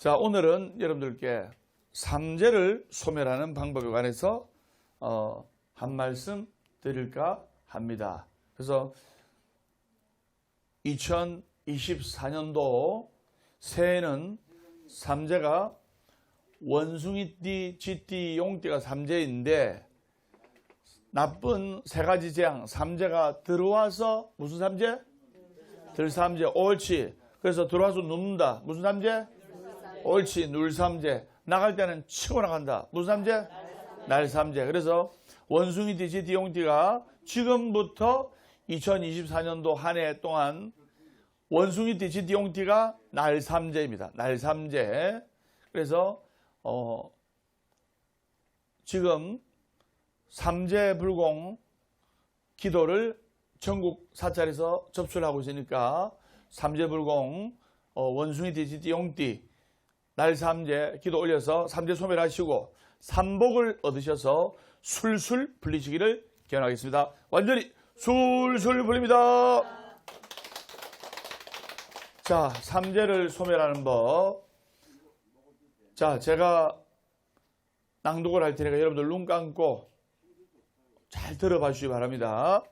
자, 오늘은 여러분들께 삼재를 소멸하는 방법에 관해서 한 말씀 드릴까 합니다. 그래서 2024년도 새해는 삼재가 원숭이띠, 쥐띠, 용띠가 삼재인데 나쁜 세 가지 재앙, 삼재가 들어와서 무슨 삼재? 들삼재, 옳지. 그래서 들어와서 눕는다. 무슨 삼재? 옳지, 눌삼재. 나갈 때는 치고 나간다. 무슨 삼재? 날삼재. 그래서 원숭이띠, 쥐띠, 용띠가 지금부터 2024년도 한 해 동안 원숭이띠, 쥐띠, 용띠가 날삼재입니다. 날삼재. 그래서 지금 삼재불공 기도를 전국 사찰에서 접수를 하고 있으니까 삼재불공 원숭이띠, 쥐띠, 용띠 날삼재 기도 올려서 삼재 소멸하시고 삼복을 얻으셔서 술술 풀리시기를 기원하겠습니다. 완전히 술술 풀립니다. 자, 삼재를 소멸하는 법. 자, 제가 낭독을 할 테니까 여러분들 눈 감고 잘 들어봐 주시기 바랍니다.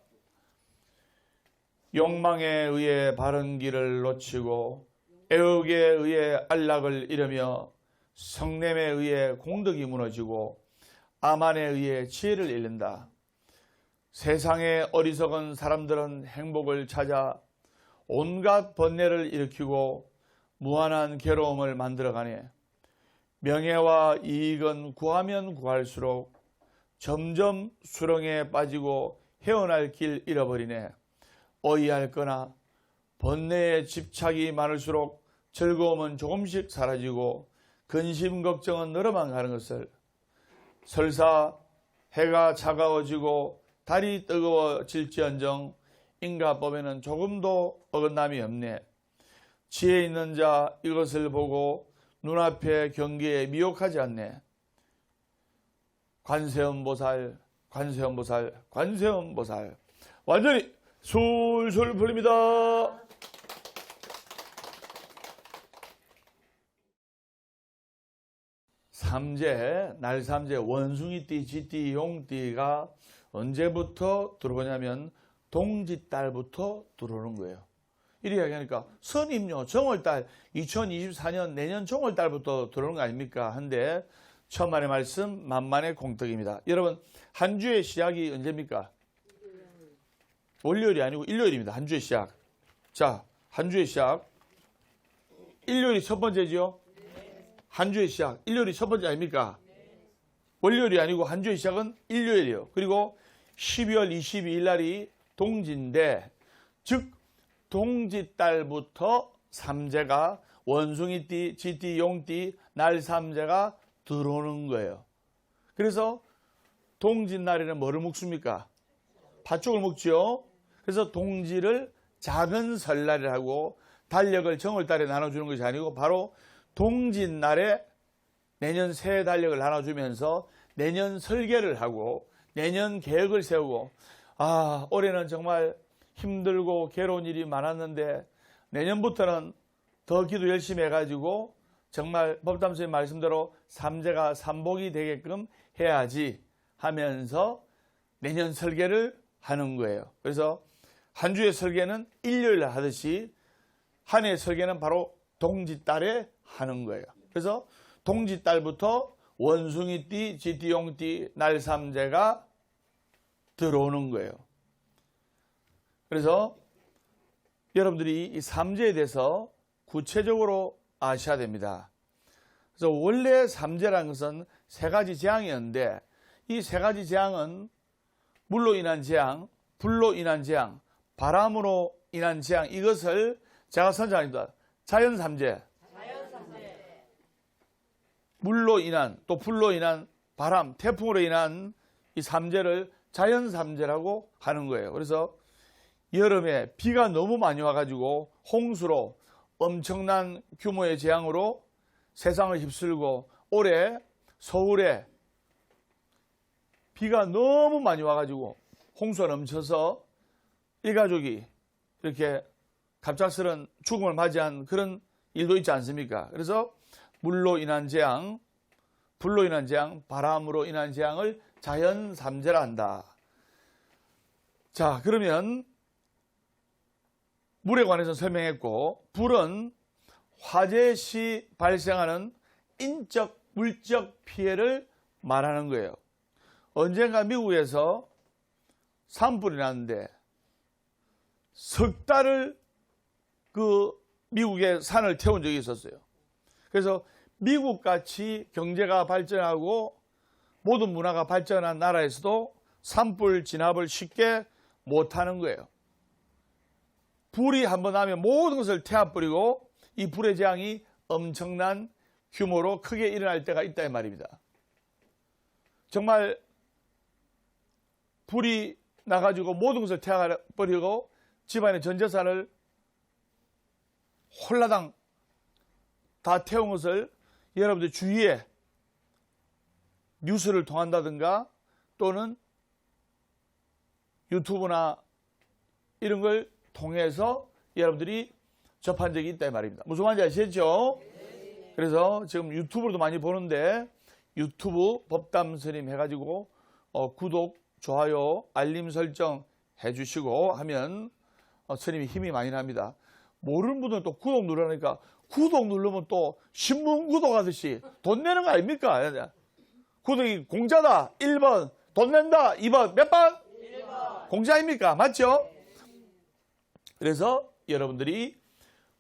욕망에 의해 바른 길을 놓치고 애욕에 의해 안락을 잃으며 성냄에 의해 공덕이 무너지고 암안에 의해 지혜를 잃는다. 세상의 어리석은 사람들은 행복을 찾아 온갖 번뇌를 일으키고 무한한 괴로움을 만들어가네. 명예와 이익은 구하면 구할수록 점점 수렁에 빠지고 헤어날 길 잃어버리네. 어이할거나 번뇌에 집착이 많을수록 즐거움은 조금씩 사라지고 근심 걱정은 늘어만 가는 것을. 설사 해가 차가워지고 달이 뜨거워질지언정 인가법에는 조금도 어긋남이 없네. 지혜 있는 자 이것을 보고 눈앞의 경계에 미혹하지 않네. 관세음보살, 관세음보살, 관세음보살. 완전히 술술 풀립니다. 삼재, 날삼재, 원숭이띠, 쥐띠, 용띠가 언제부터 들어오냐면 동짓달부터 들어오는 거예요. 이렇게 얘기하니까 선임요, 정월달, 2024년 내년 정월달부터 들어오는 거 아닙니까? 한데 천만의 말씀, 만만의 공덕입니다. 여러분, 한 주의 시작이 언제입니까? 월요일이 아니고 일요일입니다. 한 주의 시작. 자, 한 주의 시작. 일요일이 첫 번째지요? 한 주의 시작. 일요일이 첫 번째 아닙니까? 월요일이 아니고 한 주의 시작은 일요일이에요. 그리고 12월 22일 날이 동지인데, 즉 동짓달부터 삼재가 원숭이띠, 쥐띠, 용띠, 날삼재가 들어오는 거예요. 그래서 동짓날에는 뭐를 먹습니까? 팥죽을 먹지요. 그래서 동지를 작은 설날이라고 달력을 정월달에 나눠주는 것이 아니고 바로 동짓날에 내년 새해 달력을 나눠주면서 내년 설계를 하고 내년 계획을 세우고, 아, 올해는 정말 힘들고 괴로운 일이 많았는데 내년부터는 더 기도 열심히 해가지고 정말 법담선생님 말씀대로 삼재가 삼복이 되게끔 해야지 하면서 내년 설계를 하는 거예요. 그래서 한 주의 설계는 일요일 하듯이 한 해의 설계는 바로 동짓달에 하는 거예요. 그래서 동짓달부터 원숭이띠, 쥐띠, 용띠, 날삼재가 들어오는 거예요. 그래서 여러분들이 이 삼재에 대해서 구체적으로 아셔야 됩니다. 그래서 원래 삼재라는 것은 세 가지 재앙이었는데 이 세 가지 재앙은 물로 인한 재앙, 불로 인한 재앙, 바람으로 인한 재앙, 이것을 제가 선정합니다. 자연삼재. 물로 인한, 또 불로 인한 바람, 태풍으로 인한 이 삼재를 자연삼재라고 하는 거예요. 그래서 여름에 비가 너무 많이 와가지고 홍수로 엄청난 규모의 재앙으로 세상을 휩쓸고, 올해 서울에 비가 너무 많이 와가지고 홍수가 넘쳐서 일가족이 이렇게 갑작스런 죽음을 맞이한 그런 일도 있지 않습니까? 그래서 물로 인한 재앙, 불로 인한 재앙, 바람으로 인한 재앙을 자연 삼재라 한다. 자, 그러면 물에 관해서 설명했고, 불은 화재 시 발생하는 인적, 물적 피해를 말하는 거예요. 언젠가 미국에서 산불이 났는데 석 달을 그 미국의 산을 태운 적이 있었어요. 그래서 미국같이 경제가 발전하고 모든 문화가 발전한 나라에서도 산불 진압을 쉽게 못하는 거예요. 불이 한번 나면 모든 것을 태워버리고 이 불의 재앙이 엄청난 규모로 크게 일어날 때가 있다 이 말입니다. 정말 불이 나가지고 모든 것을 태워버리고 집안의 전 재산을 홀라당 다 태운 것을 여러분들 주위에 뉴스를 통한다든가 또는 유튜브나 이런 걸 통해서 여러분들이 접한 적이 있다 이 말입니다. 무슨 말인지 아시겠죠? 그래서 지금 유튜브로도 많이 보는데 유튜브 법담 스님 해가지고 구독, 좋아요, 알림 설정 해주시고 하면 스님이 힘이 많이 납니다. 모르는 분들은 또 구독 누르니까 구독 누르면 또 신문 구독하듯이 돈 내는 거 아닙니까? 구독이 공짜다. 1번. 돈 낸다. 2번. 몇 번? 1번. 공짜입니까? 맞죠? 그래서 여러분들이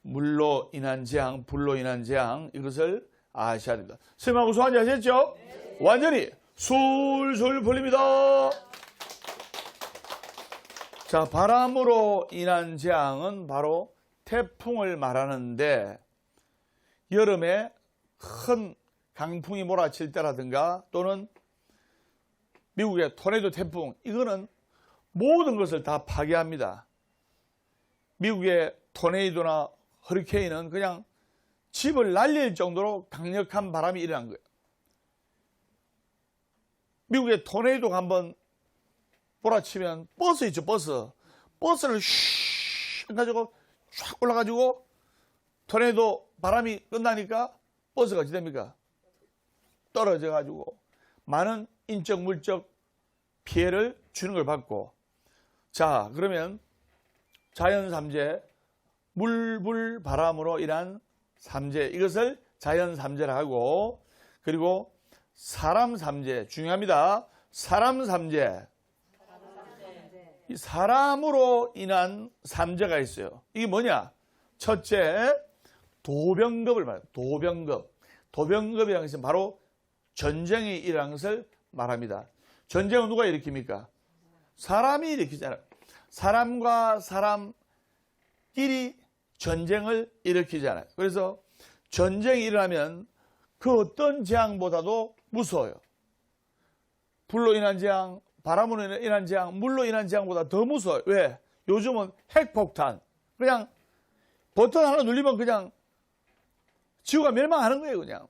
물로 인한 재앙, 불로 인한 재앙 이것을 아셔야 됩니다. 스님하고 소환지 아셨죠? 네. 완전히 술술 풀립니다. 자, 바람으로 인한 재앙은 바로 태풍을 말하는데 여름에 큰 강풍이 몰아칠 때라든가 또는 미국의 토네이도 태풍 이거는 모든 것을 다 파괴합니다. 미국의 토네이도나 허리케인은 그냥 집을 날릴 정도로 강력한 바람이 일어난 거예요. 미국의 토네이도가 한번 몰아치면 버스 있죠, 버스를 슉 해가지고 쫙 올라가지고 토네이도 바람이 끝나니까 버스가 어찌 됩니까? 떨어져가지고 많은 인적 물적 피해를 주는 걸 받고, 자 그러면 자연 삼재 물불 바람으로 인한 삼재 이것을 자연 삼재라 하고, 그리고 사람 삼재 중요합니다. 사람 삼재 이 사람으로 인한 삼재가 있어요. 이게 뭐냐? 첫째 도병급을 말합니다. 도병급이라는 것은 바로 전쟁이 일어난 것을 말합니다. 전쟁은 누가 일으킵니까? 사람이 일으키잖아요. 사람과 사람끼리 전쟁을 일으키잖아요. 그래서 전쟁이 일어나면 그 어떤 재앙보다도 무서워요. 불로 인한 재앙, 바람으로 인한 재앙, 물로 인한 재앙보다 더 무서워요. 왜? 요즘은 핵폭탄. 그냥 버튼 하나 눌리면 그냥 지구가 멸망하는 거예요, 그냥.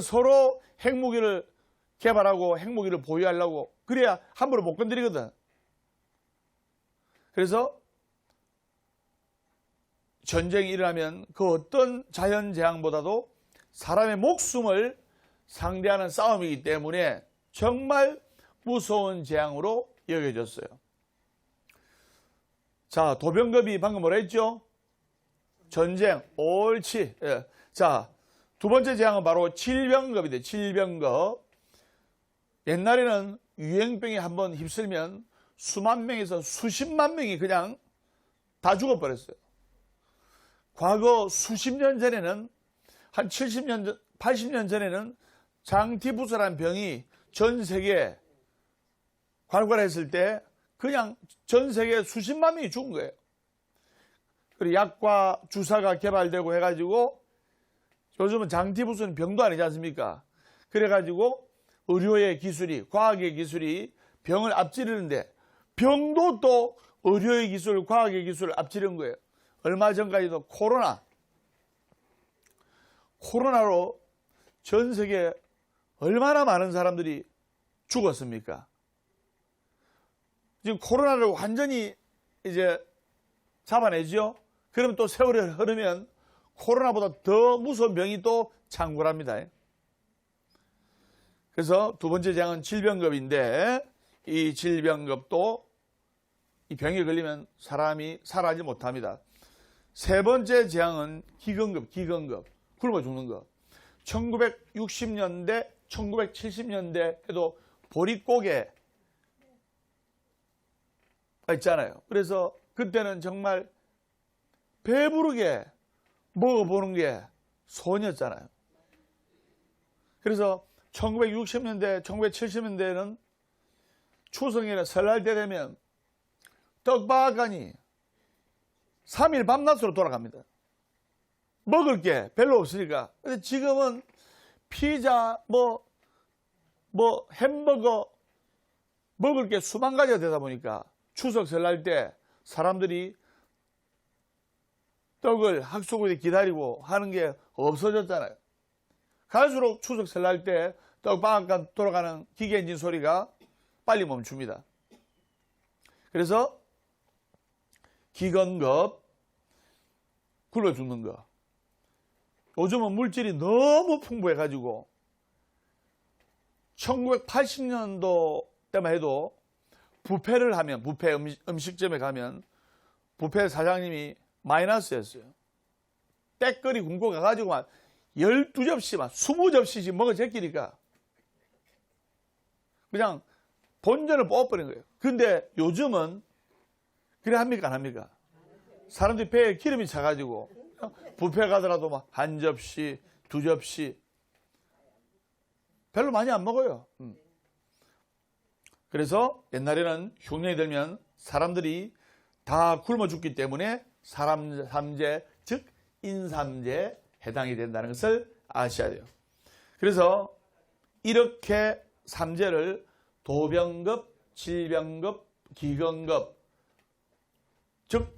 서로 핵무기를 개발하고 핵무기를 보유하려고 그래야 함부로 못 건드리거든. 그래서 전쟁이 일어나면 그 어떤 자연재앙보다도 사람의 목숨을 상대하는 싸움이기 때문에 정말 무서운 재앙으로 여겨졌어요. 자, 도병급이 방금 뭐라 했죠? 전쟁, 옳지. 예. 자, 두 번째 재앙은 바로 질병급인데, 질병급. 옛날에는 유행병이 한번 휩쓸면 수만 명에서 수십만 명이 그냥 다 죽어버렸어요. 과거 수십 년 전에는 한 70년, 80년 전에는 장티푸스라는 병이 전 세계에 발굴했을 때 그냥 전 세계 수십만 명이 죽은 거예요. 그리고 약과 주사가 개발되고 해가지고 요즘은 장티푸스는 병도 아니지 않습니까? 그래가지고 의료의 기술이, 과학의 기술이 병을 앞지르는데 병도 또 의료의 기술, 과학의 기술을 앞지른 거예요. 얼마 전까지도 코로나로 전 세계에 얼마나 많은 사람들이 죽었습니까? 지금 코로나를 완전히 이제 잡아내죠? 그러면 또 세월이 흐르면 코로나보다 더 무서운 병이 또 창궐합니다. 그래서 두 번째 재앙은 질병급인데 이 질병급도 이 병에 걸리면 사람이 살아나지 못합니다. 세 번째 재앙은 기근급, 굶어 죽는 것. 1960년대, 1970년대에도 보릿고개가 있잖아요. 그래서 그때는 정말 배부르게 먹어보는 게 소원이었잖아요. 그래서 1960년대, 1970년대에는 추석이나 설날 때 되면 떡밥하니 3일 밤낮으로 돌아갑니다. 먹을 게 별로 없으니까. 근데 지금은 피자, 햄버거 먹을 게 수만 가지가 되다 보니까 추석 설날 때 사람들이 떡을 학수고에 기다리고 하는 게 없어졌잖아요. 갈수록 추석 설날 때 떡방앗간 돌아가는 기계 엔진 소리가 빨리 멈춥니다. 그래서 기근급, 굶어 죽는 거. 요즘은 물질이 너무 풍부해가지고 1980년도 때만 해도 뷔페를 하면, 뷔페 음식점에 가면 뷔페 사장님이 마이너스였어요. 때거리 굶고 가가지고 막 12접시, 막 20접시씩 먹어 제끼니까 그냥 본전을 뽑아버린 거예요. 근데 요즘은 그래 합니까? 안 합니까? 사람들이 배에 기름이 차가지고 뷔페 가더라도 막 한 접시, 두 접시 별로 많이 안 먹어요. 그래서 옛날에는 흉년이 들면 사람들이 다 굶어 죽기 때문에 사람 삼재, 즉 인삼재에 해당이 된다는 것을 아셔야 돼요. 그래서 이렇게 삼재를 도병급, 질병급, 기근급, 즉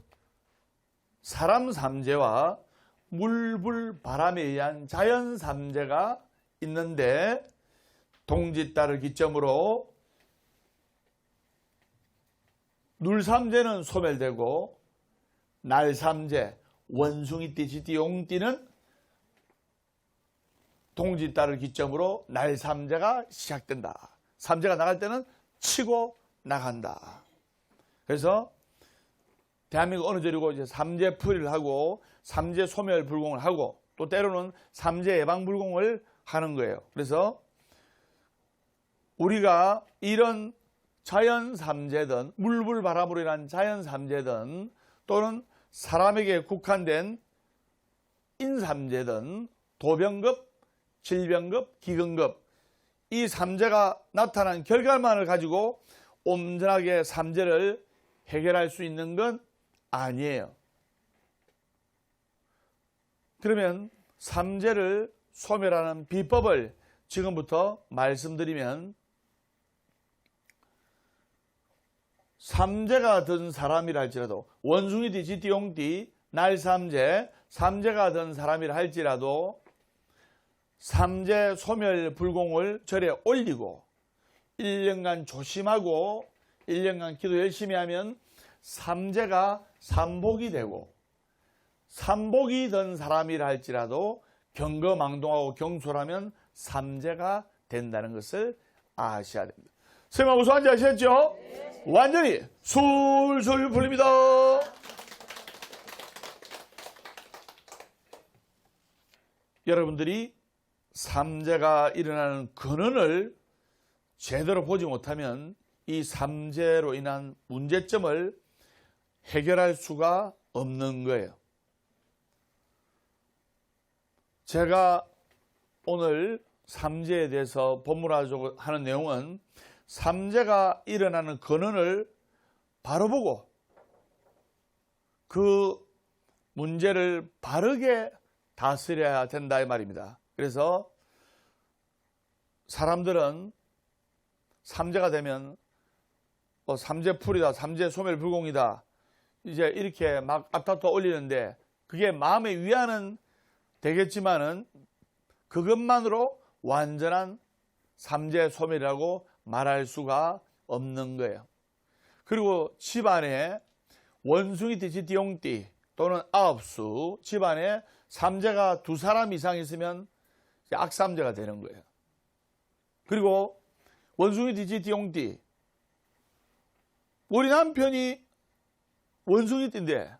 사람 삼재와 물, 불, 바람에 의한 자연 삼재가 있는데 동짓달을 기점으로 눌삼재는 소멸되고 날삼재, 원숭이띠, 쥐띠, 용띠는 동짓달을 기점으로 날삼재가 시작된다. 삼재가 나갈 때는 치고 나간다. 그래서 대한민국 어느 절이고 이제 삼재풀이를 하고 삼재 소멸 불공을 하고 또 때로는 삼재 예방 불공을 하는 거예요. 그래서 우리가 이런 자연 삼재든 물불 바람으로 인한 자연 삼재든 또는 사람에게 국한된 인삼재든 도병급, 질병급, 기근급 이 삼재가 나타난 결과만을 가지고 온전하게 삼재를 해결할 수 있는 건 아니에요. 그러면 삼재를 소멸하는 비법을 지금부터 말씀드리면 삼재가 든 사람이라 할지라도 원숭이띠, 쥐띠, 용띠, 날삼재, 삼재가 든 사람이라 할지라도 삼재 소멸 불공을 절에 올리고 1년간 조심하고 1년간 기도 열심히 하면 삼재가 삼복이 되고 삼복이 든 사람이라 할지라도 경거망동하고 경솔하면 삼재가 된다는 것을 아셔야 됩니다. 선생님 무슨 말인지 아시겠죠? 네. 완전히 술술 풀립니다. 여러분들이 삼재가 일어나는 근원을 제대로 보지 못하면 이 삼재로 인한 문제점을 해결할 수가 없는 거예요. 제가 오늘 삼재에 대해서 본문하고 하는 내용은 삼재가 일어나는 근원을 바로 보고 그 문제를 바르게 다스려야 된다 이 말입니다. 그래서 사람들은 삼재가 되면 삼재풀이다, 삼재 소멸 불공이다 이제 이렇게 막 앞다퉈 올리는데 그게 마음의 위안은 되겠지만은 그것만으로 완전한 삼재 소멸이라고 말할 수가 없는 거예요. 그리고 집안에 원숭이띠, 쥐띠, 용띠, 또는 아홉수 집안에 삼재가 2사람 이상 있으면 악삼재가 되는 거예요. 그리고 원숭이 띠지 띠용띠. 우리 남편이 원숭이 띠인데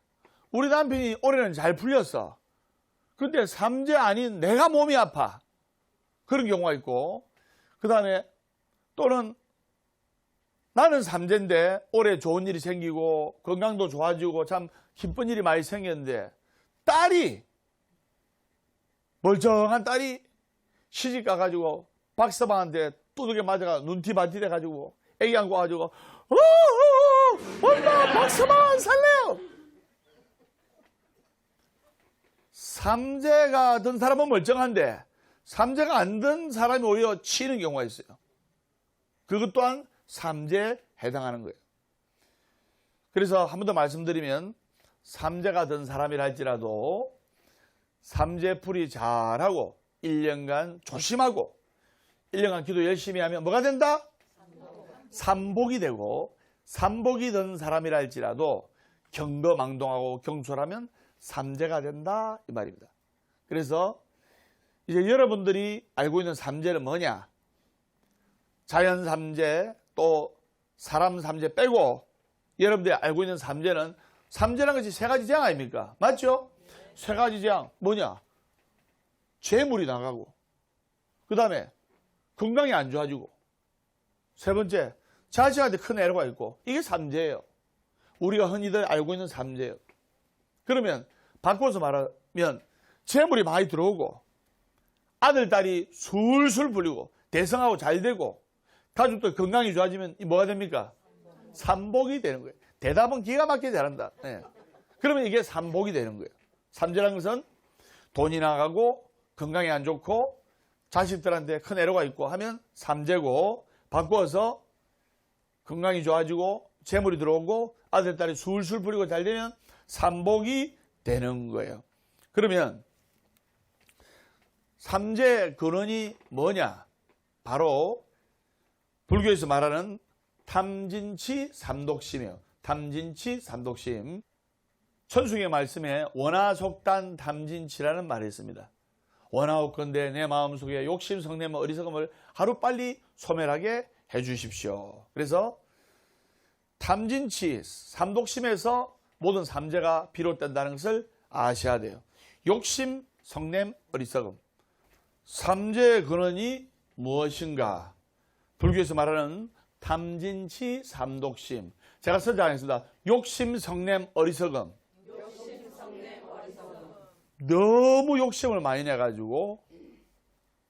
우리 남편이 올해는 잘 풀렸어. 근데 삼재 아닌 내가 몸이 아파. 그런 경우가 있고, 그 다음에 또는 나는 삼재인데 올해 좋은 일이 생기고 건강도 좋아지고 참 기쁜 일이 많이 생겼는데 딸이, 멀쩡한 딸이 시집 가가지고 박서방한테 두들겨 맞아가 눈티반티 돼가지고 애기 안고 와가지고 엄마 박서방 안 살래요. 삼재가 든 사람은 멀쩡한데 삼재가 안 든 사람이 오히려 치는 경우가 있어요. 그것 또한 삼재에 해당하는 거예요. 그래서 한 번 더 말씀드리면 삼재가 든 사람이라 할지라도 삼재풀이 잘하고 1년간 조심하고 1년간 기도 열심히 하면 뭐가 된다? 삼복이 되고, 삼복이 든 사람이라 할지라도 경거망동하고 경솔하면 삼재가 된다 이 말입니다. 그래서 이제 여러분들이 알고 있는 삼재는 뭐냐? 자연 삼재 또 사람 삼재 빼고 여러분들이 알고 있는 삼재는, 삼재라는 것이 3가지 재앙 아닙니까? 맞죠? 3가지 재앙 뭐냐? 재물이 나가고, 그 다음에 건강이 안 좋아지고, 3번째 자식한테 큰 애로가 있고, 이게 삼재예요. 우리가 흔히들 알고 있는 삼재예요. 그러면 바꿔서 말하면 재물이 많이 들어오고 아들 딸이 술술 불리고 대성하고 잘 되고 가족들 건강이 좋아지면 뭐가 됩니까? 삼복이 되는 거예요. 대답은 기가 막히게 잘한다. 네. 그러면 이게 삼복이 되는 거예요. 삼재라는 것은 돈이 나가고 건강이 안 좋고 자식들한테 큰 애로가 있고 하면 삼재고, 바꿔서 건강이 좋아지고 재물이 들어오고 아들 딸이 술술 부리고 잘 되면 삼복이 되는 거예요. 그러면 삼재의 근원이 뭐냐? 바로 불교에서 말하는 탐진치 삼독심이에요. 탐진치 삼독심. 천승의 말씀에 원하속단 탐진치라는 말이 있습니다. 원하옵건대 내 마음속에 욕심, 성냄, 어리석음을 하루빨리 소멸하게 해주십시오. 그래서 탐진치 삼독심에서 모든 삼재가 비롯된다는 것을 아셔야 돼요. 욕심, 성냄, 어리석음. 삼재의 근원이 무엇인가? 불교에서 말하는 탐진치 삼독심. 제가 선정하겠습니다. 욕심, 성냄, 어리석음. 너무 욕심을 많이 내가지고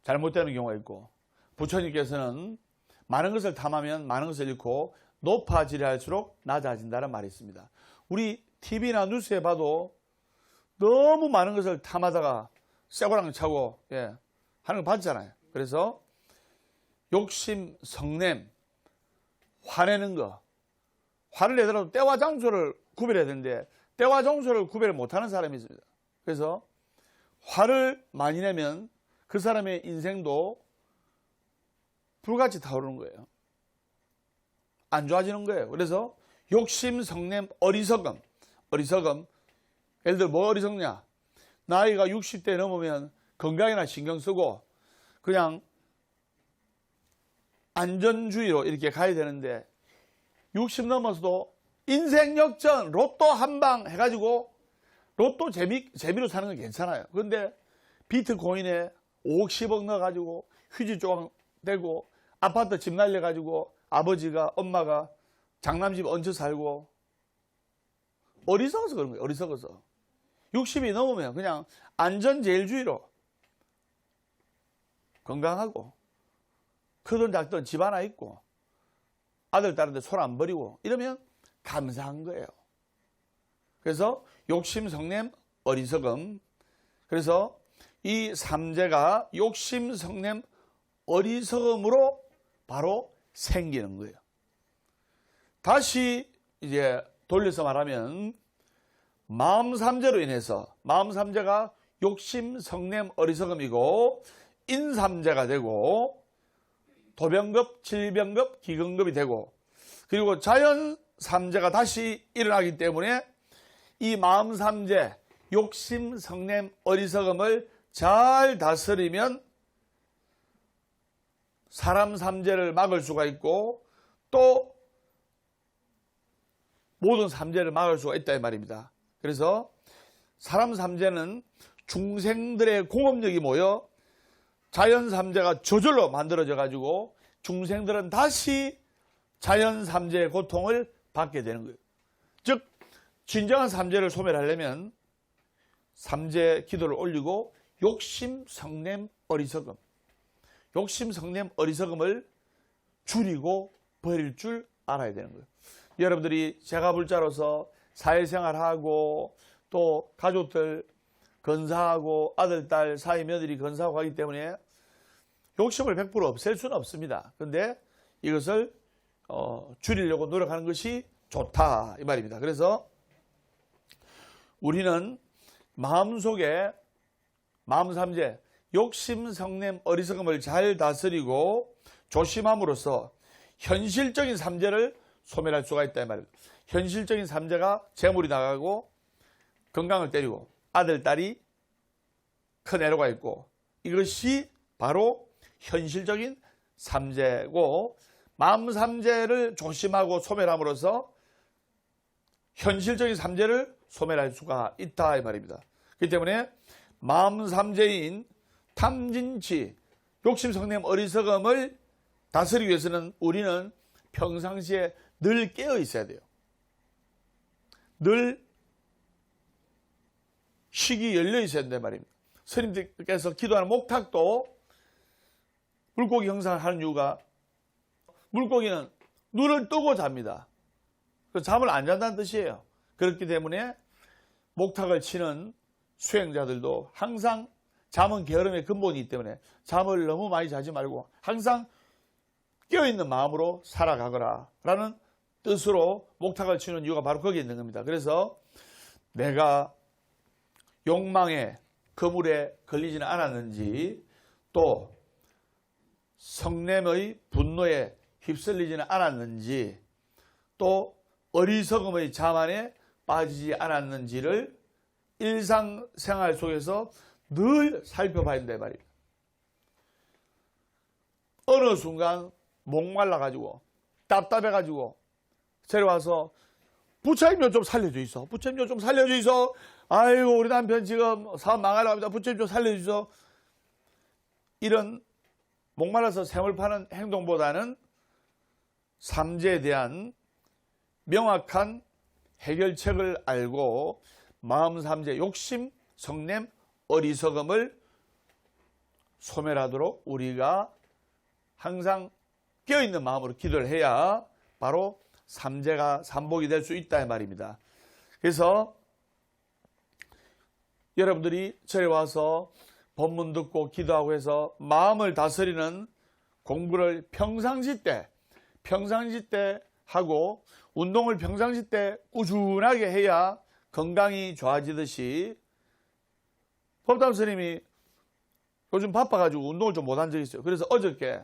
잘못되는 경우가 있고, 부처님께서는 많은 것을 탐하면 많은 것을 잃고 높아지려 할수록 낮아진다는 말이 있습니다. 우리 TV나 뉴스에 봐도 너무 많은 것을 탐하다가 쇠고랑 차고 하는 거 봤잖아요. 그래서 욕심, 성냄, 화내는 거, 화를 내더라도 때와 장소를 구별해야 되는데 때와 장소를 구별을 못하는 사람이 있습니다. 그래서 화를 많이 내면 그 사람의 인생도 불같이 타오르는 거예요. 안 좋아지는 거예요. 그래서 욕심, 성냄, 어리석음. 어리석음. 예를 들어 뭐 어리석냐? 나이가 60대 넘으면 건강이나 신경 쓰고 그냥 안전주의로 이렇게 가야 되는데 60 넘어서도 인생 역전, 로또 한 방 해가지고 로또 재미로 사는 건 괜찮아요. 그런데 비트코인에 5억 10억 넣어가지고 휴지 조각 되고 아파트 집 날려가지고 아버지가 엄마가 장남집 얹혀 살고 어리석어서 그런 거예요. 어리석어서. 60이 넘으면 그냥 안전제일주의로 건강하고 크든 작든 집 하나 있고 아들 딸한테 손 안 버리고 이러면 감사한 거예요. 그래서 욕심, 성냄, 어리석음. 그래서 이 삼재가 욕심, 성냄, 어리석음으로 바로 생기는 거예요. 다시 이제 돌려서 말하면 마음 삼재로 인해서, 마음 삼재가 욕심, 성냄, 어리석음이고 인삼재가 되고 도병급, 칠병급, 기근급이 되고, 그리고 자연 삼재가 다시 일어나기 때문에 이 마음 삼재, 욕심, 성냄, 어리석음을 잘 다스리면 사람 삼재를 막을 수가 있고 또 모든 삼재를 막을 수가 있다 이 말입니다. 그래서 사람 삼재는 중생들의 공업력이 모여 자연 삼재가 저절로 만들어져 가지고 중생들은 다시 자연 삼재의 고통을 받게 되는 거예요. 즉 진정한 삼재를 소멸하려면 삼재 기도를 올리고 욕심, 성냄, 어리석음, 욕심, 성냄, 어리석음을 줄이고 버릴 줄 알아야 되는 거예요. 여러분들이 제가불자로서 사회생활하고 또 가족들 건사하고 아들, 딸, 사위, 며느리 건사하고 하기 때문에 욕심을 100% 없앨 수는 없습니다. 그런데 이것을 줄이려고 노력하는 것이 좋다 이 말입니다. 그래서 우리는 마음속에 마음 삼재, 욕심, 성냄, 어리석음을 잘 다스리고 조심함으로써 현실적인 삼재를 소멸할 수가 있다 이 말입니다. 현실적인 삼재가 재물이 나가고 건강을 때리고 아들, 딸이 큰 애로가 있고 이것이 바로 현실적인 삼재고 마음 삼재를 조심하고 소멸함으로써 현실적인 삼재를 소멸할 수가 있다 이 말입니다. 그렇기 때문에 마음 삼재인 탐진치, 욕심, 성냄, 어리석음을 다스리기 위해서는 우리는 평상시에 늘 깨어 있어야 돼요. 늘 식이 열려 있어야 된단 말입니다. 스님들께서 기도하는 목탁도 물고기 형상을 하는 이유가 물고기는 눈을 뜨고 잡니다. 잠을 안 잔다는 뜻이에요. 그렇기 때문에 목탁을 치는 수행자들도 항상 잠은 게으름의 근본이기 때문에 잠을 너무 많이 자지 말고 항상 깨어있는 마음으로 살아가거라 라는 뜻으로 목탁을 치는 이유가 바로 거기에 있는 겁니다. 그래서 내가 욕망의 그물에 걸리지는 않았는지 또 성냄의 분노에 휩쓸리지는 않았는지 또 어리석음의 자만에 빠지지 않았는지를 일상생활 속에서 늘 살펴봐야 된다 말입니다. 어느 순간 목말라가지고 답답해가지고 저리 와서 부처님 좀 살려줘 있어. 부처님 좀 살려줘 있어. 아이고 우리 남편 지금 사업 망하려고 합니다. 부처님 좀 살려줘 있어. 이런 목말라서 샘을 파는 행동보다는 삼재에 대한 명확한 해결책을 알고 마음 삼재, 욕심, 성냄, 어리석음을 소멸하도록 우리가 항상 깨어있는 마음으로 기도를 해야 바로 삼재가 삼복이 될 수 있다 이 말입니다. 그래서 여러분들이 저에 와서 법문 듣고 기도하고 해서 마음을 다스리는 공부를 평상시 때 하고 운동을 평상시 때 꾸준하게 해야 건강이 좋아지듯이 법담 스님이 요즘 바빠가지고 운동을 좀 못한 적이 있어요. 그래서 어저께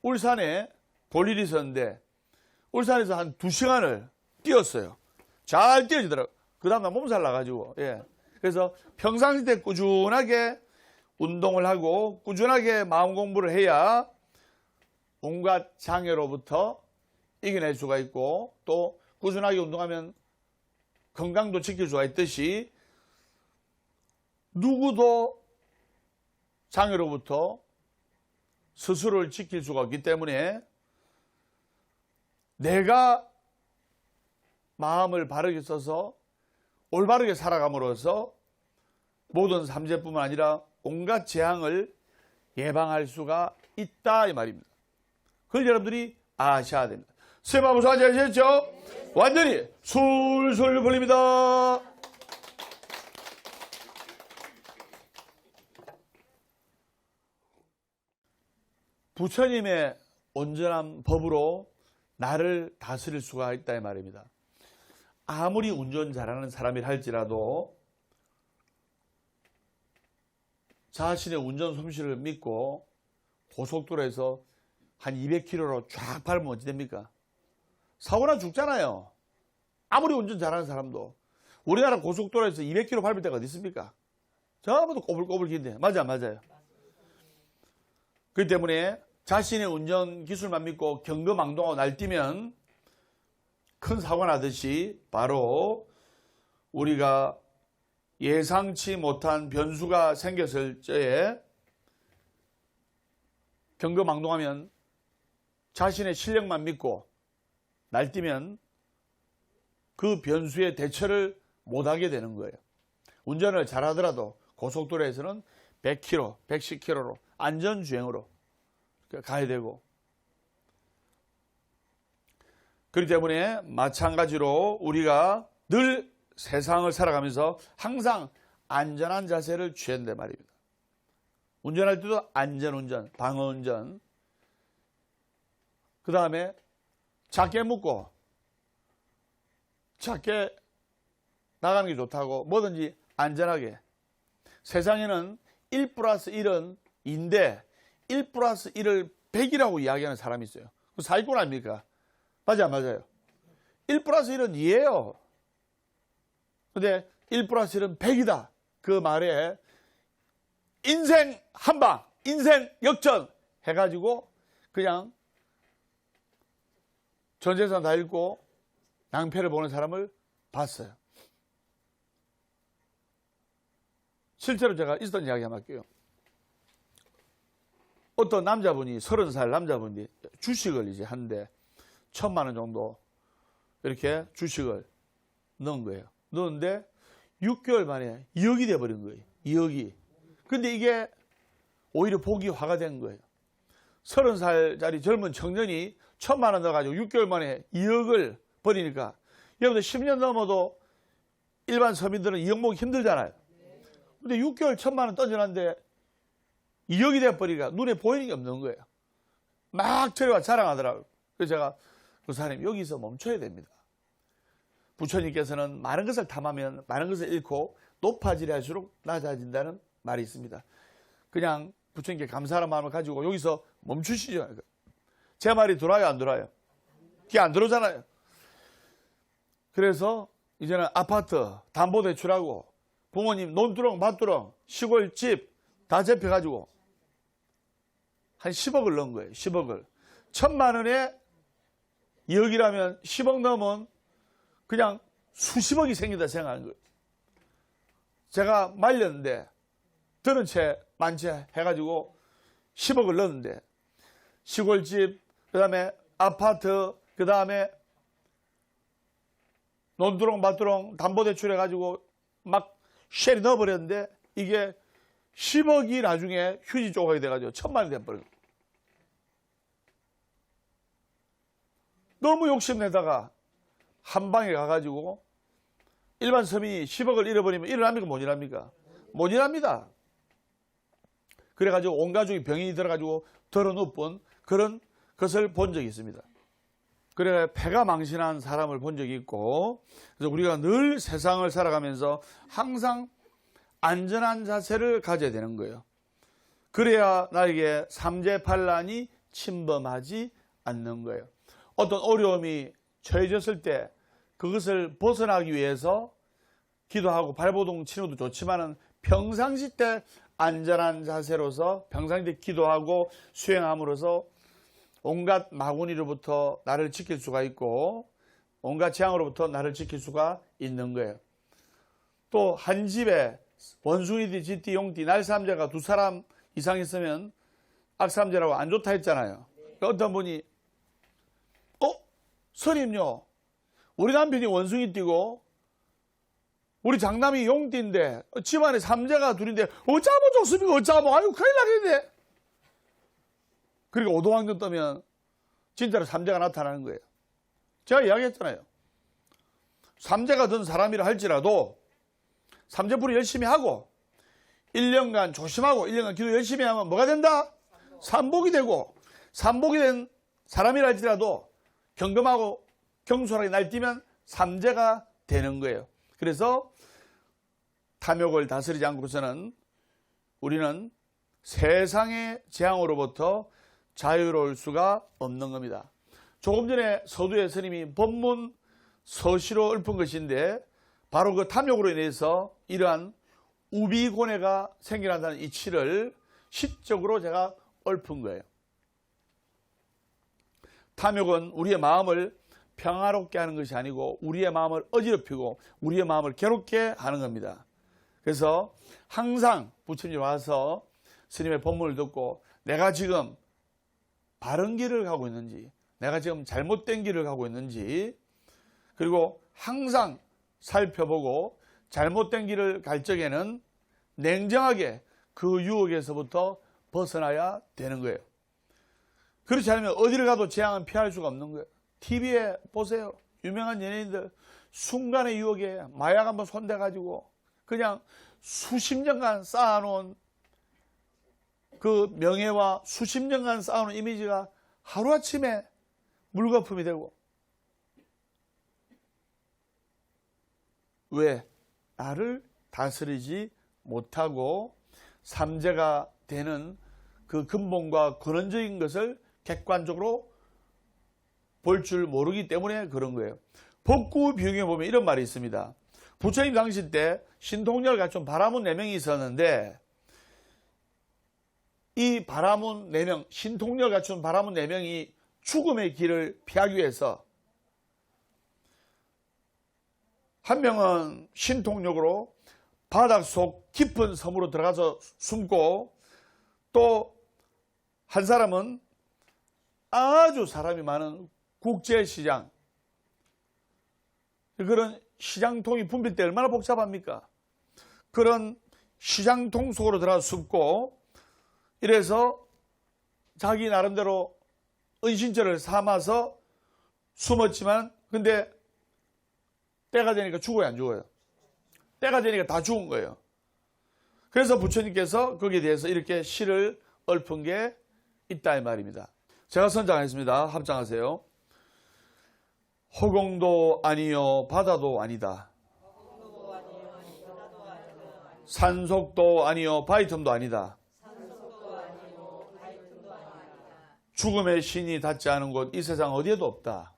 울산에 볼 일이 있었는데 울산에서 한 2시간을 뛰었어요. 잘 뛰어지더라고요. 그 다음날 몸살 나가지고. 예. 그래서 평상시 때 꾸준하게 운동을 하고 꾸준하게 마음 공부를 해야 온갖 장애로부터 이겨낼 수가 있고 또 꾸준하게 운동하면 건강도 지킬 수가 있듯이 누구도 장애로부터 스스로를 지킬 수가 없기 때문에 내가 마음을 바르게 써서 올바르게 살아감으로써 모든 삼재뿐만 아니라 온갖 재앙을 예방할 수가 있다 이 말입니다. 그걸 여러분들이 아셔야 됩니다. 세마부서 아시겠죠? 완전히 술술 풀립니다. 부처님의 온전한 법으로 나를 다스릴 수가 있다 이 말입니다. 아무리 운전 잘하는 사람이라 할지라도 자신의 운전 솜씨를 믿고 고속도로에서 한 200km로 쫙 밟으면 어찌 됩니까? 사고나 죽잖아요. 아무리 운전 잘하는 사람도 우리나라 고속도로에서 200km 밟을 때가 어디 있습니까? 전부 꼬불꼬불 긴데. 맞아, 맞아요. 그렇기 때문에 자신의 운전 기술만 믿고 경거망동하고 날뛰면 큰 사고 나듯이 바로 우리가 예상치 못한 변수가 생겼을 때에 경거망동하면 자신의 실력만 믿고 날뛰면 그 변수의 대처를 못하게 되는 거예요. 운전을 잘하더라도 고속도로에서는 100km, 110km로 안전주행으로 가야 되고, 그렇기 때문에 마찬가지로 우리가 늘 세상을 살아가면서 항상 안전한 자세를 취해야 된단 말입니다. 운전할 때도 안전운전, 방어운전, 그 다음에 작게 묻고 작게 나가는 게 좋다고 뭐든지 안전하게. 세상에는 1 플러스 1은 2인데 1 플러스 1을 100이라고 이야기하는 사람이 있어요. 그 사기꾼 아닙니까? 맞아, 안 맞아요? 1 플러스 1은 2예요. 근데 1 플러스 1은 100이다. 그 말에 인생 한방, 인생 역전 해가지고 그냥 전 재산 다 잃고 낭패를 보는 사람을 봤어요. 실제로 제가 있었던 이야기 한번 할게요. 어떤 남자분이 30살 남자분이 주식을 이제 하는데 1,000만 원 정도 이렇게 주식을 넣은 거예요. 넣었는데 6개월 만에 2억이 돼버린 거예요. 2억이. 근데 이게 오히려 복이 화가 된 거예요. 30살짜리 젊은 청년이 1,000만 원 넣어가지고 6개월 만에 2억을 버리니까, 여러분들 10년 넘어도 일반 서민들은 2억 모으기 힘들잖아요. 근데 6개월 1,000만 원 던져놨는데 2억이 돼버리니까 눈에 보이는 게 없는 거예요. 막 저리와 자랑하더라고요. 그래서 제가 그 사람이 여기서 멈춰야 됩니다. 부처님께서는 많은 것을 탐하면 많은 것을 잃고 높아지려 할수록 낮아진다는 말이 있습니다. 그냥 부처님께 감사하는 마음을 가지고 여기서 멈추시죠. 제 말이 들어와요, 안 들어와요? 그게 안 들어오잖아요. 그래서 이제는 아파트 담보대출하고 부모님 논두렁 밭두렁 시골집 다 잡혀가지고 한 10억을 넣은 거예요. 10억을. 1,000만 원에 2억이라면 10억 넣으면 그냥 수십억이 생긴다 생각하는 거예요. 제가 말렸는데 들은 채 만채 해가지고 10억을 넣었는데 시골집, 그 다음에 아파트, 그 다음에 논두렁 밭두렁 담보대출 해가지고 막 쉘이 넣어버렸는데 이게 10억이 나중에 휴지 조각이 돼가지고 1,000만 원이 돼버린 거예요. 너무 욕심내다가 한 방에 가가지고 일반 서민이 10억을 잃어버리면 일어납니까? 못 일어납니까? 못 일어납니다. 그래가지고 온 가족이 병이 들어가지고 덜어눕은 그런 것을 본 적이 있습니다. 그래 패가 망신한 사람을 본 적이 있고, 그래서 우리가 늘 세상을 살아가면서 항상 안전한 자세를 가져야 되는 거예요. 그래야 나에게 삼재팔란이 침범하지 않는 거예요. 어떤 어려움이 처해졌을 때 그것을 벗어나기 위해서 기도하고 발버둥 치는 것도 좋지만은 평상시 때 안전한 자세로서 평상시 때 기도하고 수행함으로써 온갖 마구니로부터 나를 지킬 수가 있고 온갖 재앙으로부터 나를 지킬 수가 있는 거예요. 또 한 집에 원숭이띠, 쥐띠, 용띠, 날삼재가 2사람 이상 있으면 악삼재라고 안 좋다 했잖아요. 어떤 분이 스님요, 우리 남편이 원숭이띠고 우리 장남이 용띠인데 집안에 삼재가 둘인데 어쩌면 좋습니까? 어쩌면 아유 큰일 나겠네. 그리고 오동학년 떠면 진짜로 삼재가 나타나는 거예요. 제가 이야기했잖아요. 삼재가 든 사람이라 할지라도 삼재풀이 열심히 하고 1년간 조심하고 1년간 기도 열심히 하면 뭐가 된다? 삼복이 되고, 삼복이 된 사람이라 할지라도 경금하고 경솔하게 날뛰면 삼재가 되는 거예요. 그래서 탐욕을 다스리지 않고서는 우리는 세상의 재앙으로부터 자유로울 수가 없는 겁니다. 조금 전에 서두에 스님이 법문 서시로 읊은 것인데 바로 그 탐욕으로 인해서 이러한 우비고뇌가 생겨난다는 이치를 시적으로 제가 읊은 거예요. 탐욕은 우리의 마음을 평화롭게 하는 것이 아니고 우리의 마음을 어지럽히고 우리의 마음을 괴롭게 하는 겁니다. 그래서 항상 부처님 와서 스님의 법문을 듣고 내가 지금 바른 길을 가고 있는지, 내가 지금 잘못된 길을 가고 있는지, 그리고 항상 살펴보고 잘못된 길을 갈 적에는 냉정하게 그 유혹에서부터 벗어나야 되는 거예요. 그렇지 않으면 어디를 가도 재앙은 피할 수가 없는 거예요. TV에 보세요. 유명한 연예인들 순간의 유혹에 마약 한번 손대가지고 그냥 수십 년간 쌓아놓은 그 명예와 수십 년간 쌓아놓은 이미지가 하루아침에 물거품이 되고, 왜? 나를 다스리지 못하고 삼재가 되는 그 근본과 근원적인 것을 객관적으로 볼 줄 모르기 때문에 그런 거예요. 법구 비용에 보면 이런 말이 있습니다. 부처님 당시 때 신통력을 갖춘 바라문 4명이 있었는데, 이 바라문 4명, 신통력을 갖춘 바라문 4명이 죽음의 길을 피하기 위해서 한 명은 신통력으로 바닷속 깊은 섬으로 들어가서 숨고, 또 한 사람은 아주 사람이 많은 국제시장, 그런 시장통이 분필 때 얼마나 복잡합니까? 그런 시장통 속으로 들어가서 숨고, 이래서 자기 나름대로 은신처를 삼아서 숨었지만, 근데 때가 되니까 죽어요, 안 죽어요? 때가 되니까 다 죽은 거예요. 그래서 부처님께서 거기에 대해서 이렇게 시를 읊은 게 있다 이 말입니다. 제가 선장하겠습니다. 합장하세요. 허공도 아니요 바다도 아니다. 산속도 아니요 바위 틈도 아니다. 죽음의 신이 닿지 않은 곳 이 세상 어디에도 없다.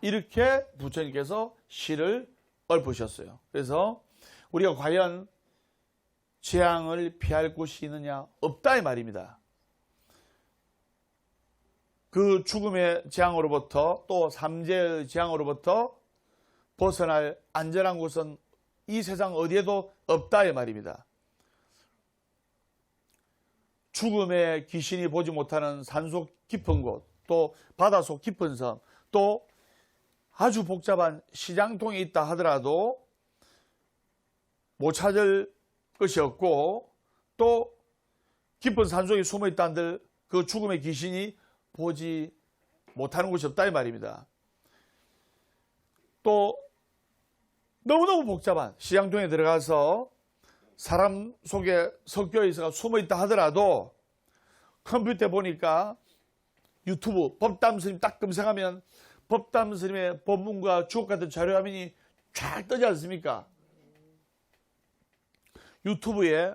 이렇게 부처님께서 시를 읊으셨어요. 그래서 우리가 과연 재앙을 피할 곳이 있느냐? 없다 이 말입니다. 그 죽음의 재앙으로부터 또 삼재의 재앙으로부터 벗어날 안전한 곳은 이 세상 어디에도 없다 이 말입니다. 죽음의 귀신이 보지 못하는 산속 깊은 곳, 또 바닷속 깊은 섬, 또 아주 복잡한 시장통이 있다 하더라도 못 찾을 것이 없고, 또 깊은 산속에 숨어있다 한들 그 죽음의 귀신이 보지 못하는 곳이 없다 이 말입니다. 또 너무너무 복잡한 시장통에 들어가서 사람 속에 섞여 있어가 숨어있다 하더라도 컴퓨터에 보니까 유튜브 법담 스님 딱 검색하면 법담 스님의 법문과 주옥 같은 자료화면이 쫙 뜨지 않습니까? 유튜브에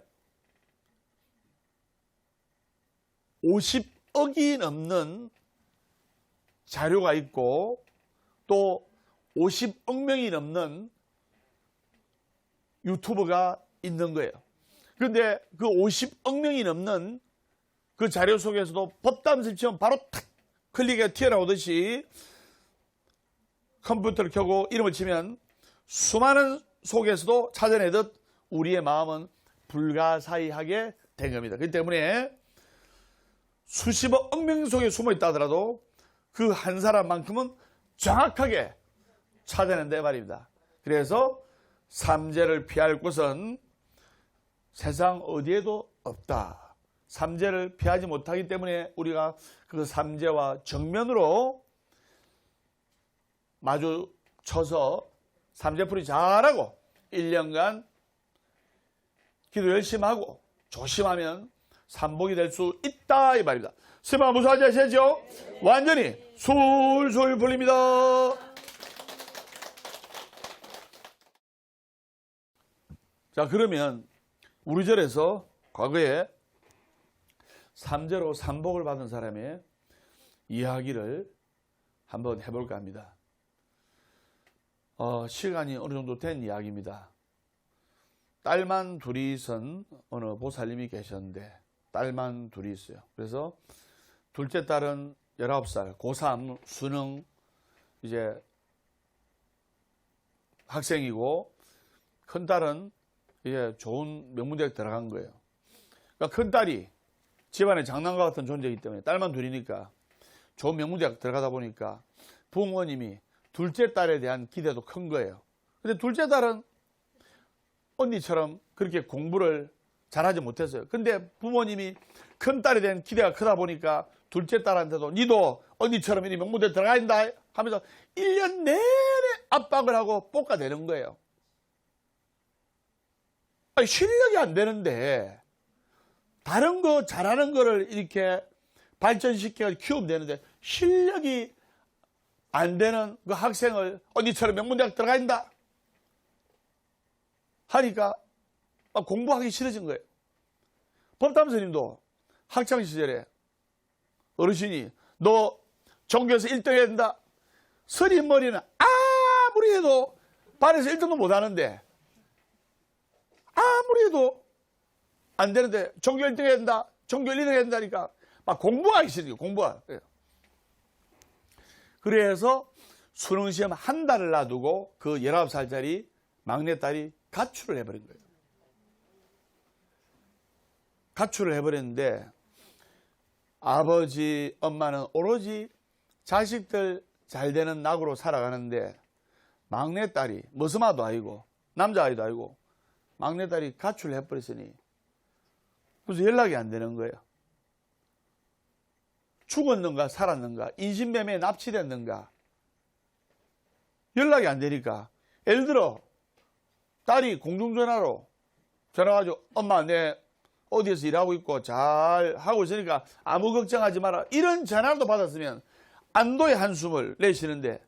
50억이 넘는 자료가 있고 또 50억 명이 넘는 유튜버가 있는 거예요. 그런데 그 50억 명이 넘는 그 자료 속에서도 법담을 치면 바로 탁 클릭해 튀어나오듯이 컴퓨터를 켜고 이름을 치면 수많은 속에서도 찾아내듯 우리의 마음은 불가사의하게 된 겁니다. 그렇기 때문에 수십억 명 속에 숨어있다 하더라도 그 한 사람만큼은 정확하게 찾아낸다 말입니다. 그래서 삼재를 피할 곳은 세상 어디에도 없다. 삼재를 피하지 못하기 때문에 우리가 그 삼재와 정면으로 마주쳐서 삼재풀이 잘하고 1년간 기도 열심히 하고 조심하면 삼복이 될 수 있다 이 말입니다. 스마 무사하지 아시죠? 완전히 술술 풀립니다. 자, 그러면 우리 절에서 과거에 삼재로 삼복을 받은 사람의 이야기를 한번 해볼까 합니다. 시간이 어느 정도 된 이야기입니다. 딸만 둘이선 어느 보살님이 계셨는데 딸만 둘이 있어요. 그래서 둘째 딸은 19살 고3 수능 이제 학생이고 큰 딸은 이제 좋은 명문대학 들어간 거예요. 그러니까 큰 딸이 집안의 장난감 같은 존재이기 때문에 딸만 둘이니까 좋은 명문대학 들어가다 보니까 부모님이 둘째 딸에 대한 기대도 큰 거예요. 근데 둘째 딸은 언니처럼 그렇게 공부를 잘하지 못했어요. 근데 부모님이 큰 딸에 대한 기대가 크다 보니까 둘째 딸한테도 니도 언니처럼 이리 명문대 들어가야 된다 하면서 1년 내내 압박을 하고 볶아내는 거예요. 아니, 실력이 안 되는데 다른 거 잘하는 거를 이렇게 발전시켜 키우면 되는데 실력이 안 되는 그 학생을 언니처럼 명문대학 들어가야 된다 하니까 공부하기 싫어진 거예요. 법담 스님도 학창시절에 어르신이 너 전교에서 1등 해야 된다. 스님 머리는 아무리 해도 반에서 1등도 못 하는데 아무리 해도 안 되는데 전교 1등 해야 된다. 전교 1등 해야 된다니까 막 공부하기 싫어요. 공부하기. 그래서 수능시험 한 달을 놔두고 그 19살짜리 막내딸이 가출을 해버린 거예요. 가출을 해버렸는데 아버지, 엄마는 오로지 자식들 잘 되는 낙으로 살아가는데 막내딸이 머스마도 아니고 남자아이도 아니고 막내딸이 가출을 해버렸으니 그래서 연락이 안 되는 거예요. 죽었는가 살았는가 인신매매에 납치됐는가 연락이 안 되니까 예를 들어 딸이 공중전화로 전화가지고 엄마 내 어디에서 일하고 있고 잘 하고 있으니까 아무 걱정하지 마라 이런 전화도 받았으면 안도의 한숨을 내쉬는데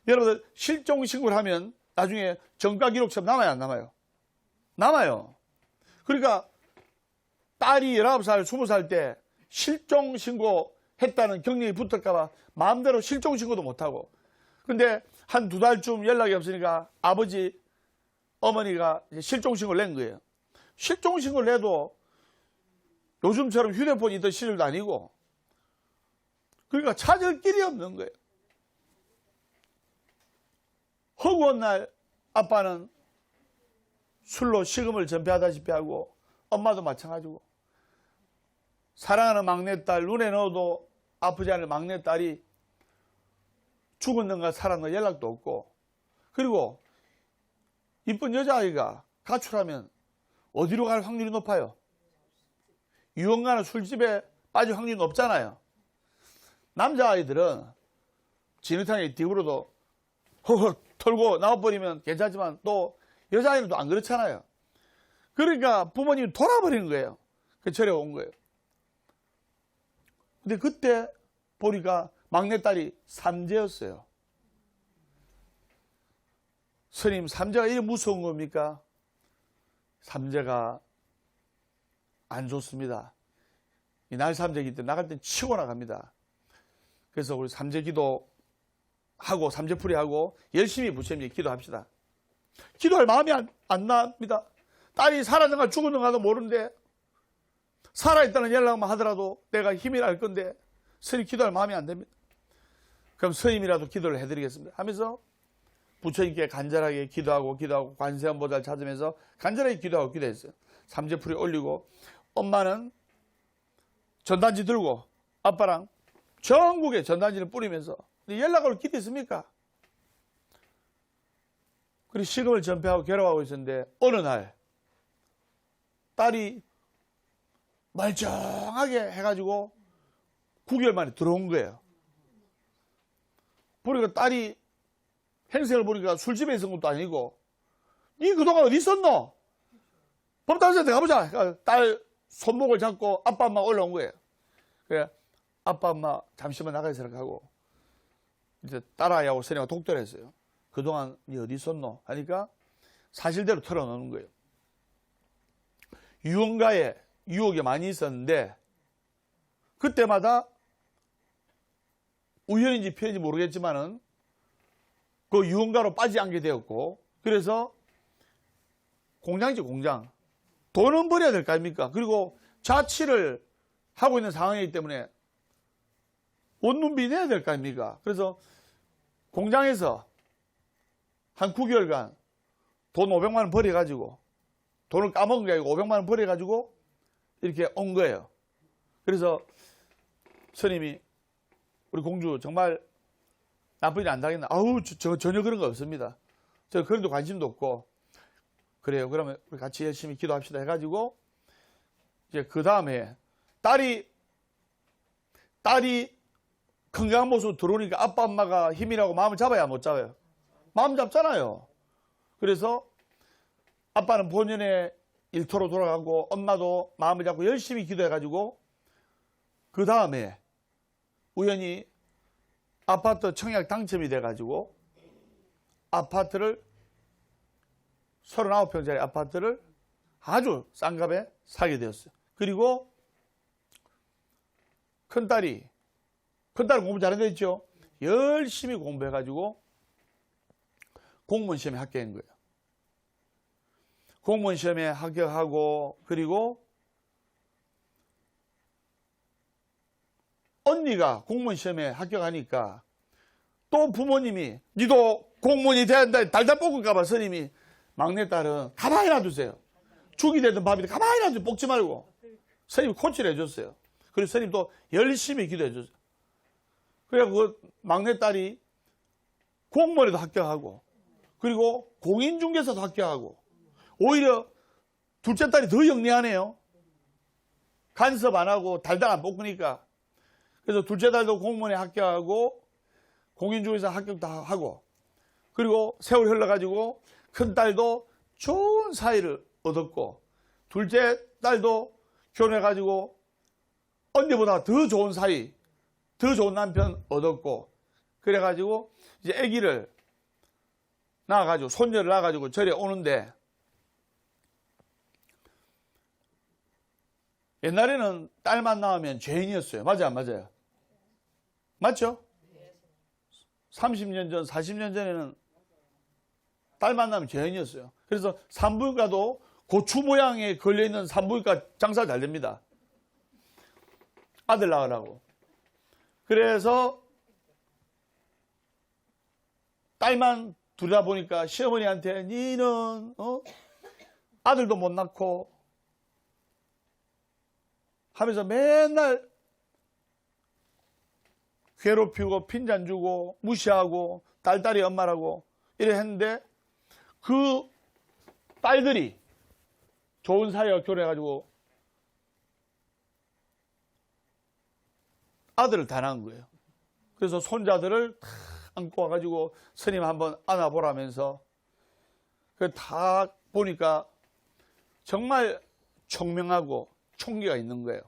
여러분들 실종 신고를 하면 나중에 전가 기록처럼 남아요 안 남아요? 남아요. 그러니까 딸이 19살 20살 때 실종 신고했다는 경력이 붙을까 봐 마음대로 실종 신고도 못하고 근데 한 2달쯤 연락이 없으니까 아버지 어머니가 실종 신고를 낸 거예요. 실종 신고를 내도 요즘처럼 휴대폰이 있던 시절도 아니고 그러니까 찾을 길이 없는 거예요. 허구한 날 아빠는 술로 식음을 전폐하다시피 하고 엄마도 마찬가지고 사랑하는 막내딸 눈에 넣어도 아프지 않을 막내딸이 죽었는가 살았는가 연락도 없고 그리고 이쁜 여자아이가 가출하면 어디로 갈 확률이 높아요? 유흥가나 술집에 빠질 확률이 높잖아요. 남자아이들은 진흙탕에 뒤으로도 허허 털고 나와버리면 괜찮지만 또 여자아이는 또 안 그렇잖아요. 그러니까 부모님이 돌아버리는 거예요. 그 절에 온 거예요. 근데 그때 보니까 막내딸이 삼재였어요. 스님, 삼재가 이렇게 무서운 겁니까? 삼재가 안 좋습니다. 이 날 삼재기 때 나갈 땐 치고 나갑니다. 그래서 우리 삼재 기도 하고 삼재풀이 하고 열심히 부처님께 기도합시다. 기도할 마음이 안 납니다. 딸이 살았는가 죽었는가도 모르는데 살아있다는 연락만 하더라도 내가 힘이 날 건데 스님 기도할 마음이 안 됩니다. 그럼 스님이라도 기도를 해드리겠습니다 하면서 부처님께 간절하게 기도하고 관세음보살 찾으면서 간절하게 기도했어요. 삼재풀이 올리고 엄마는 전단지 들고 아빠랑 전국에 전단지를 뿌리면서 연락 올 길이 있습니까? 그리고 식음을 전폐하고 괴로워하고 있었는데 어느 날 딸이 멀쩡하게 해가지고 9개월 만에 들어온 거예요. 보니까 딸이 행색을 보니까 술집에 있었던 것도 아니고 니 그동안 어디 있었노? 법당선생한테 가보자. 그러니까 딸 손목을 잡고 아빠 엄마 올라온 거예요. 그래 아빠 엄마 잠시만 나가 있으라고 하고 이제 딸아이하고 선생님하고 독대를 했어요. 그동안 니 어디 있었노? 하니까 사실대로 털어놓는 거예요. 유흥가에 유혹이 많이 있었는데 그때마다 우연인지 편인지 모르겠지만은 그 유흥가로 빠지지 않게 되었고, 그래서 공장이죠, 공장. 돈은 벌어야 될 거 아닙니까? 그리고 자취를 하고 있는 상황이기 때문에 원룸비 내야 될 거 아닙니까? 그래서 공장에서 한 9개월간 돈 500만 원 벌어가지고, 돈을 까먹은 게 아니고 500만 원 벌어가지고 이렇게 온 거예요. 그래서 스님이 우리 공주 정말 나쁜 일 안 당했나? 아우, 전혀 그런 거 없습니다. 저 그런 데 관심도 없고. 그래요. 그러면 우리 같이 열심히 기도합시다 해가지고, 이제 그 다음에 딸이 건강한 모습으로 들어오니까 아빠, 엄마가 힘이라고 마음을 잡아야 못 잡아요. 마음 잡잖아요. 그래서 아빠는 본연의 일터로 돌아가고, 엄마도 마음을 잡고 열심히 기도해가지고, 그 다음에 우연히 아파트 청약 당첨이 돼가지고, 아파트를 39평짜리 아파트를 아주 싼 값에 사게 되었어요. 그리고 큰딸은 공부 잘한다 했죠. 열심히 공부해가지고 공무원 시험에 합격한 거예요. 공무원 시험에 합격하고, 그리고 언니가 공무원 시험에 합격하니까 또 부모님이 니도 공무원이 돼야 한다, 달달 볶을까봐 스님이 막내딸은 가만히 놔두세요. 죽이 되든 밥이 되든 가만히 놔두세요. 볶지 말고. 스님이 코치를 해줬어요. 그리고 스님도 열심히 기도해줬어요. 그래서 그 막내딸이 공무원에도 합격하고, 그리고 공인중개사도 합격하고, 오히려 둘째 딸이 더 영리하네요. 간섭 안 하고 달달 안 볶으니까. 그래서 둘째 딸도 공무원에 합격하고 공인중개사 합격도 하고, 그리고 세월이 흘러가지고 큰 딸도 좋은 사이를 얻었고, 둘째 딸도 결혼해가지고 언니보다 더 좋은 사이, 더 좋은 남편 얻었고, 그래가지고 이제 아기를 낳아가지고, 손녀를 낳아가지고 절에 오는데, 옛날에는 딸만 낳으면 죄인이었어요. 맞아요, 안 맞아요? 맞죠? 30년 전, 40년 전에는 딸만 낳으면 죄인이었어요. 그래서 산부인과도 고추 모양에 걸려있는 산부인과 장사 잘 됩니다. 아들 낳으라고. 그래서 딸만 둘이다 보니까 시어머니한테 니는 아들도 못 낳고 하면서 맨날 괴롭히고 핀잔 주고 무시하고 딸딸이 엄마라고 이래 했는데, 그 딸들이 좋은 사이와 결혼해가지고 아들을 다 낳은 거예요. 그래서 손자들을 다 안고 와가지고 스님 한번 안아보라면서, 다 보니까 정말 총명하고 총기가 있는 거예요.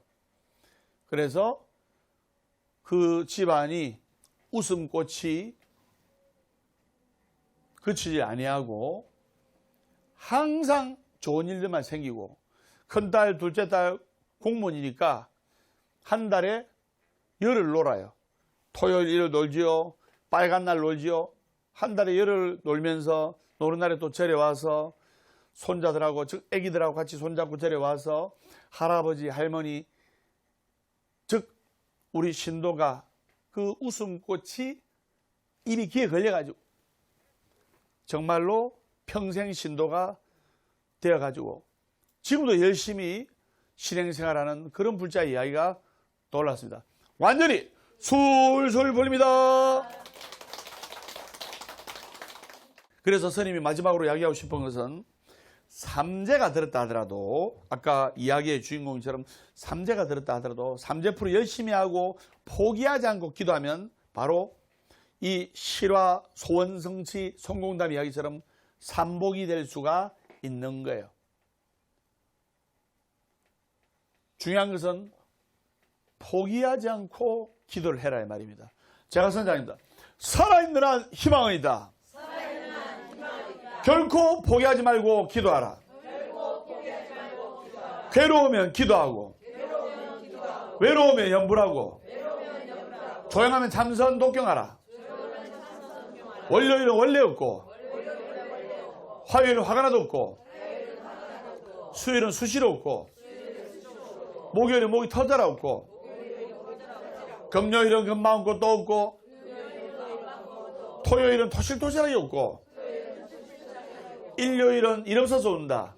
그래서 그 집안이 웃음꽃이 그치지 아니하고 항상 좋은 일들만 생기고, 큰딸, 둘째 딸 공무원이니까 한 달에 열흘 놀아요. 토요일, 일요일 놀지요. 빨간 날 놀지요. 한 달에 열흘 놀면서 노는 날에 또 절에 와서 손자들하고, 즉 애기들하고 같이 손잡고 절에 와서 할아버지, 할머니, 즉 우리 신도가 그 웃음꽃이 입이 귀에 걸려가지고 정말로 평생 신도가 되어가지고 지금도 열심히 실행생활하는 그런 불자 이야기가 떠올랐습니다. 완전히 술술 불립니다. 그래서 스님이 마지막으로 이야기하고 싶은 것은, 삼재가 들었다 하더라도, 아까 이야기의 주인공처럼 삼재가 들었다 하더라도 삼재풀을 열심히 하고 포기하지 않고 기도하면 바로 이 실화 소원성취 성공담 이야기처럼 삼복이 될 수가 있는 거예요. 중요한 것은 포기하지 않고 기도를 해라 이 말입니다. 제가 선장입니다. 살아있는 한 희망이다. 결코 포기하지 말고 기도하라. 괴로우면 기도하고, 외로우면 염불하고, 조용하면 참선 독경하라. 월요일은 원래 없고, 화요일은 화가 나도 없고, 수요일은 수시로 없고, 목요일은 목이 터져라 없고, 금요일은 금방 없고 또 없고, 토요일은 토실토실하게 없고, 일요일은 일 없어서 웃는다.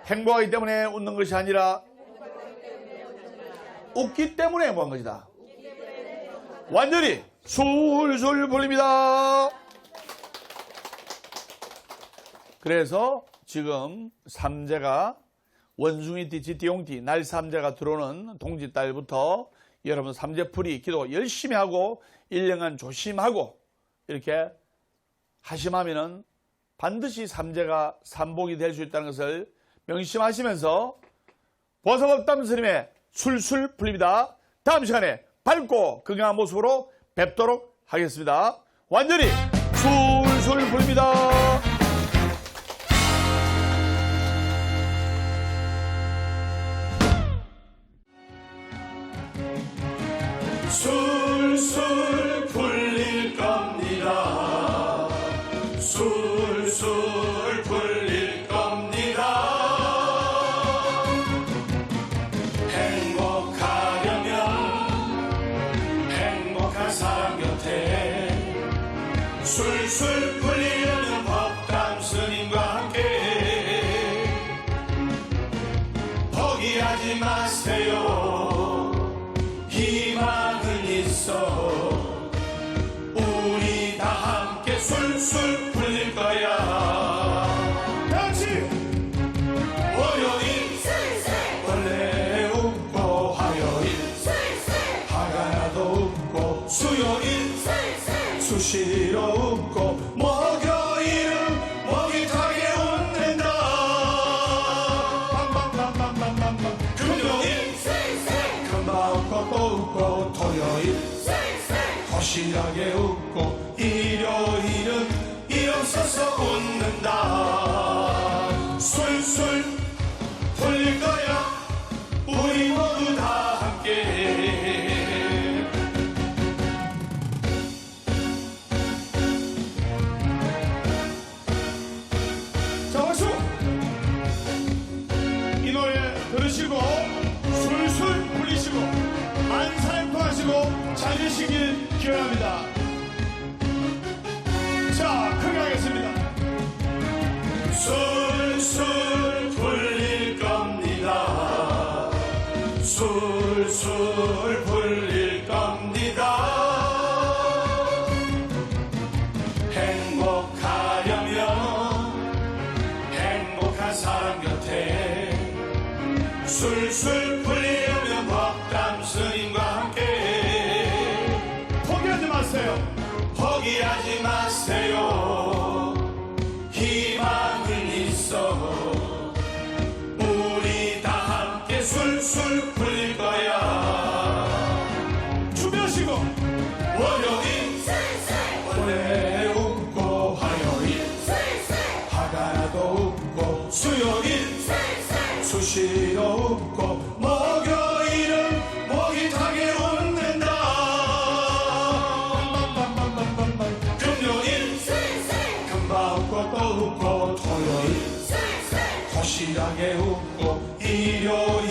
행복하기 때문에 웃는 것이 아니라 웃기 때문에 행복한 것이다. 완전히 술술 풀립니다. 그래서 지금 삼재가 원숭이띠, 띠용띠, 날 삼재가 들어오는 동짓달부터 여러분 삼재풀이 기도 열심히 하고 1년간 조심하고 이렇게 하심하면은 반드시 삼재가 삼복이 될 수 있다는 것을 명심하시면서 보살법담 스님의 술술 풀립니다. 다음 시간에 밝고 건강한 모습으로 뵙도록 하겠습니다. 완전히 술술 풀립니다. 술술 풀릴 겁니다. 술술 풀릴 겁니다. 행복하려면 행복한 사람 곁에 술술 풀리려면 법담 스님과 함께 포기하지 마세요. 희망은 있어. 우리 다 함께 술술 풀릴 거야. 같이 월요일 술술 원래 웃고, 화요일 술술 화가 나도 웃고, 수요일 술술 수시로 웃고, 목요일은 목이 타게 웃는다. 빵빵빵빵빵빵. 금요일 술술 금방 웃고 또 웃고, 토요일 술술 거실하게 웃고, 일요일은 일 없어서 웃는다. 술술 풀릴 거야. 우리 모두 다 함께. 자, 박수! 이 노래 들으시고 술술 풀리시고 만사행통하시고 잘 되시길 기원합니다. 자, 크게 하겠습니다. 술술 풀릴 겁니다. 술술 풀릴 겁니다. 행복하려면 행복한 사람 곁에 술술 풀리려면 법담 스님과 함께 포기하지 마세요. 포기하지 마세요. 희망은 있어. 우리 다 함께 술술 풀릴 거야. 준비하시고 월요일 술술 원래 웃고, 화요일 술술 화가 나도 웃고, 수요일 술술 수시로 웃고, 목요일은 목이 타게 웃는다. 금요일 술술 금방 웃고 또 웃고, 토요일 술술 거실하게 웃고, 일요일